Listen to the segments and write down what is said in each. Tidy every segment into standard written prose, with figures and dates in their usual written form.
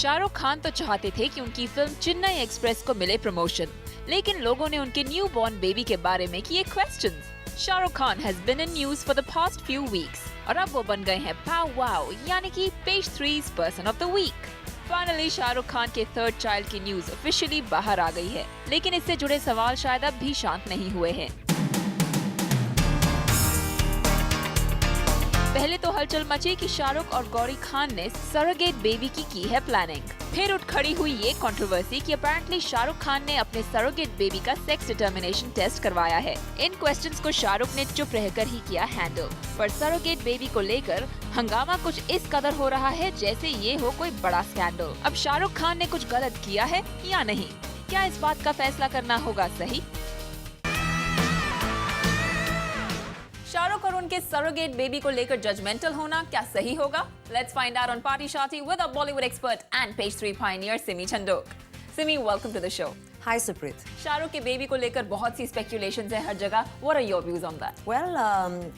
शाहरुख खान तो चाहते थे कि उनकी फिल्म चेन्नई एक्सप्रेस को मिले प्रमोशन, लेकिन लोगों ने उनके न्यू बॉर्न बेबी के बारे में किए questions. Shahrukh Khan has been in news for the past few weeks और अब वो बन गए हैं पाव वाओ यानी कि page 3's person of the week. Finally Shahrukh Khan के थर्ड चाइल्ड की न्यूज ऑफिशियली बाहर आ गई है, लेकिन इससे जुड़े सवाल शायद अब भी शांत नहीं हुए हैं। पहले तो हलचल मची कि शाहरुख और गौरी खान ने सरोगेट बेबी की है प्लानिंग। फिर उठ खड़ी हुई ये कंट्रोवर्सी कि अपेरेंटली शाहरुख खान ने अपने सरोगेट बेबी का सेक्स डिटर्मिनेशन टेस्ट करवाया है। इन क्वेश्चंस को शाहरुख ने चुप रहकर ही किया हैंडल, पर सरोगेट बेबी को लेकर हंगामा कुछ इस कदर हो रहा है जैसे ये हो कोई बड़ा स्कैंडल। अब शाहरुख खान ने कुछ गलत किया है या नहीं, क्या इस बात का फैसला करना होगा सही? शाहरुख और उनके सरोगेट बेबी को लेकर जजमेंटल होना क्या सही होगा? Let's find out on party shorty with a Bollywood expert and page 3 pioneer Simi Chhandok. Simi, welcome to the show. Hi Supreet. Shahrukh के बेबी को लेकर बहुत सी स्पेक्यूलेशंस है हर जगह। What are your views on that? Well,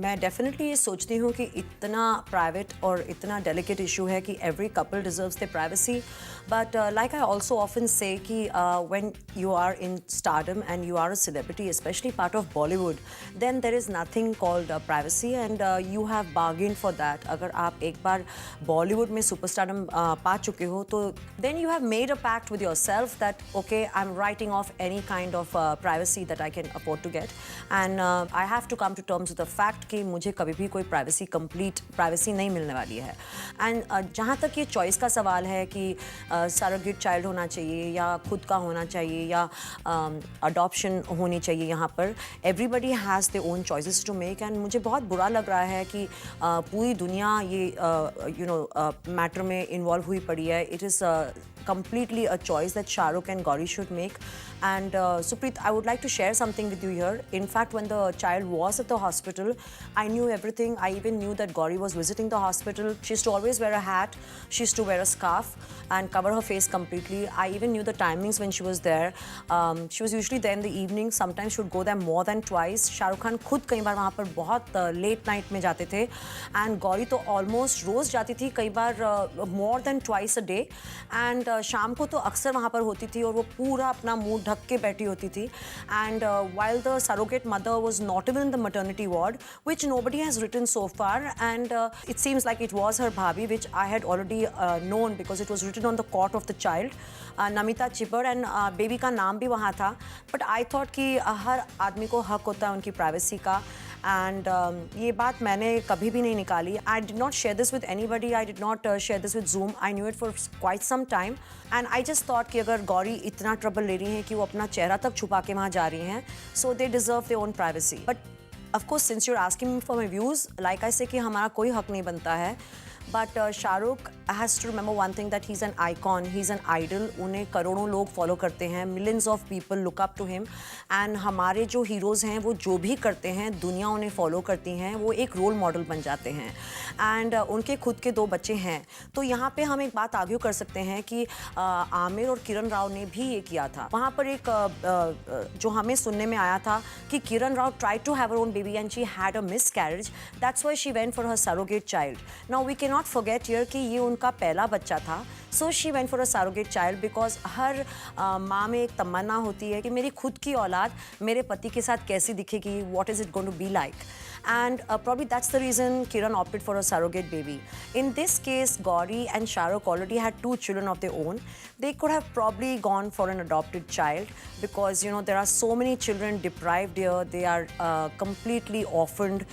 मैं डेफिनेटली ये सोचती हूँ कि इतना प्राइवेट और इतना डेलिकेट इशू है कि every couple deserves the privacy, but like I also often say कि when you are in stardom and you are a celebrity, specially part of Bollywood, then there is nothing called privacy and you have bargain for that. अगर आप एक बार बॉलीवुड में superstardom पा चुके हो तो then you have made a pact with your self that okay, I am writing off any kind of privacy that I can afford to get and I have to come to terms with the fact कि मुझे कभी भी कोई privacy, complete privacy नहीं मिलने वाली है। And जहाँ तक ये चॉइस का सवाल है कि सरोगेट चाइल्ड होना चाहिए या खुद का होना चाहिए या अडॉप्शन होनी चाहिए, यहाँ पर everybody has their own choices to make. And मुझे बहुत बुरा लग रहा है कि पूरी दुनिया ये मैटर में इन्वॉल्व हुई पड़ी है। It is completely a choice that Shahrukh and Gauri should make. And Supreet, I would like to share something with you here. In fact, when the child was at the hospital, I knew everything. I even knew that Gauri was visiting the hospital. She used to always wear a hat. She used to wear a scarf and cover her face completely. I even knew the timings when she was there. She was usually there in the evening. Sometimes she would go there more than twice. Shahrukh Khan खुद कई बार वहाँ पर बहुत late night में जाते थे. And Gauri तो almost रोज जाती थी, कई बार more than twice a day. And शाम को तो अक्सर वहाँ पर होती थी और वो पूरा अपना मुंह ढक के बैठी होती थी। And while the surrogate mother was not even in the maternity ward, which nobody has written so far, and it seems like it was her bhabhi, which I had already known because it was written on the cot of the child, Namita Chibber, and baby का नाम भी वहाँ था। But I thought कि हर आदमी को हक होता है उनकी प्राइवेसी का, एंड ये बात मैंने कभी भी नहीं निकाली। I did not share this with anybody, I did not share this with zoom. I knew it for quite some time and I just thought कि अगर गौरी इतना ट्रबल ले रही हैं कि वो अपना चेहरा तक छुपा के वहाँ जा रही हैं, so they deserve their own privacy. But of course since you are asking me for my views, like I say कि हमारा कोई हक नहीं बनता है। But Shahrukh has to remember one thing, that he's an icon, he's an idol. उन्हें करोड़ों लोग फॉलो करते हैं, millions of people look up to him. And हमारे जो हीरोज़ हैं वो जो भी करते हैं दुनिया उन्हें फॉलो करती हैं, वो एक रोल मॉडल बन जाते हैं। एंड उनके खुद के 2 बच्चे हैं, तो यहाँ पे हम एक बात आर्ग्यू कर सकते हैं कि आमिर और किरण राव ने भी ये किया था। वहाँ पर एक जो हमें सुनने में आया था कि Kiran Rao tried to have her own baby and she had a miscarriage. That's why she went for her surrogate child. Now we cannot forget here कि ये उनका पहला बच्चा था, so she went for a surrogate child because हर माँ में एक तमन्ना होती है कि मेरी खुद की औलाद मेरे पति के साथ कैसी दिखेगी, what is it going to be like. And probably that's the reason Kiran opted for a surrogate baby. In this case, Gauri and Shahrukh already had 2 children of their own. They could have probably gone for an adopted child because, you know, there are so many children deprived here. They are completely orphaned.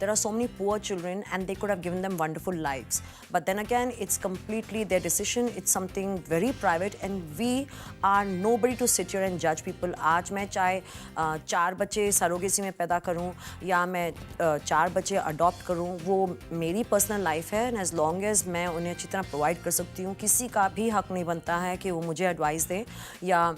There are so many poor children and they could have given them wonderful lives. But then again, it's completely their decision. It's something very private and we are nobody to sit here and judge people. आज मैं चाहे 4 बच्चे surrogacy में पैदा करूँ या मैं 4 बच्चे अडॉप्ट करूँ, वो मेरी पर्सनल लाइफ है एंड एज लॉन्ग एज मैं उन्हें अच्छी तरह प्रोवाइड कर सकती हूँ, किसी का भी हक नहीं बनता है कि वो मुझे एडवाइस दें या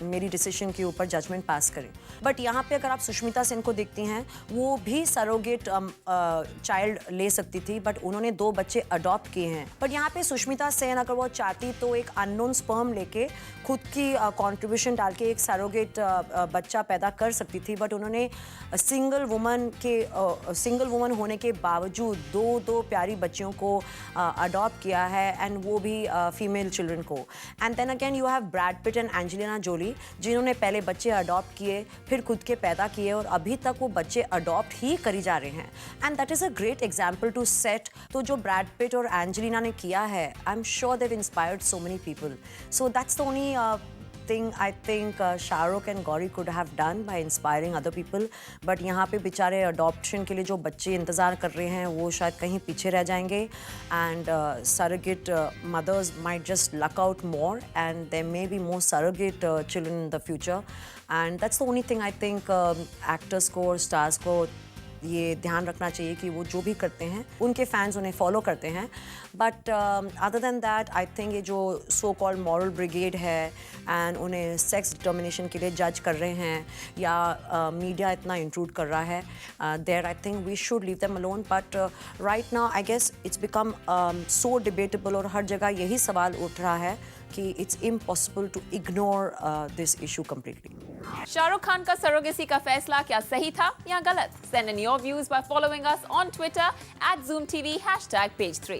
मेरी डिसीजन के ऊपर जजमेंट पास करें। बट यहाँ पे अगर आप सुष्मिता सेन को देखती हैं, वो भी सरोगेट चाइल्ड ले सकती थी, बट उन्होंने 2 बच्चे अडॉप्ट किए हैं। बट यहाँ पे सुष्मिता सेन अगर वो चाहती तो एक अननोन स्पर्म लेके खुद की कंट्रीब्यूशन डाल के एक सरोगेट बच्चा पैदा कर सकती थी, बट उन्होंने सिंगल वुमन होने के बावजूद दो प्यारी बच्चियों को अडॉप्ट किया है, एंड वो भी फीमेल चिल्ड्रन को. And then again you have Brad Pitt and Angelina Jolie, जिन्होंने पहले बच्चे अडॉप्ट किए, फिर खुद के पैदा किए, और अभी तक वो बच्चे अडॉप्ट ही करी जा रहे हैं. And that is a great example to set. तो जो ब्रैड पिट और एंजेलिना ने किया है, I am sure they've inspired so many people. So that's the only thing I think Shah Rukh and Gauri could have done by inspiring other people. But यहाँ पे बेचारे adoption के लिए जो बच्चे इंतज़ार कर रहे हैं वो शायद कहीं पीछे रह जाएंगे, and surrogate mothers might just luck out more, and there may be more surrogate children in the future. And that's the only thing I think actors को और stars को ये ध्यान रखना चाहिए कि वो जो भी करते हैं उनके फैंस उन्हें फॉलो करते हैं. But other than that I think ये जो सो कॉल्ड मॉरल ब्रिगेड है एंड उन्हें सेक्स डिटर्मिनेशन के लिए जज कर रहे हैं, या मीडिया इतना इंट्रूड कर रहा है, there I think we should leave them alone. But right now I guess it's become so debatable, और हर जगह यही सवाल उठ रहा है कि it's impossible to ignore this issue completely. Shahrukh Khan का सरोगेसी का फैसला क्या सही था या गलत? Send in your views by following us on Twitter @ZoomTV #page3.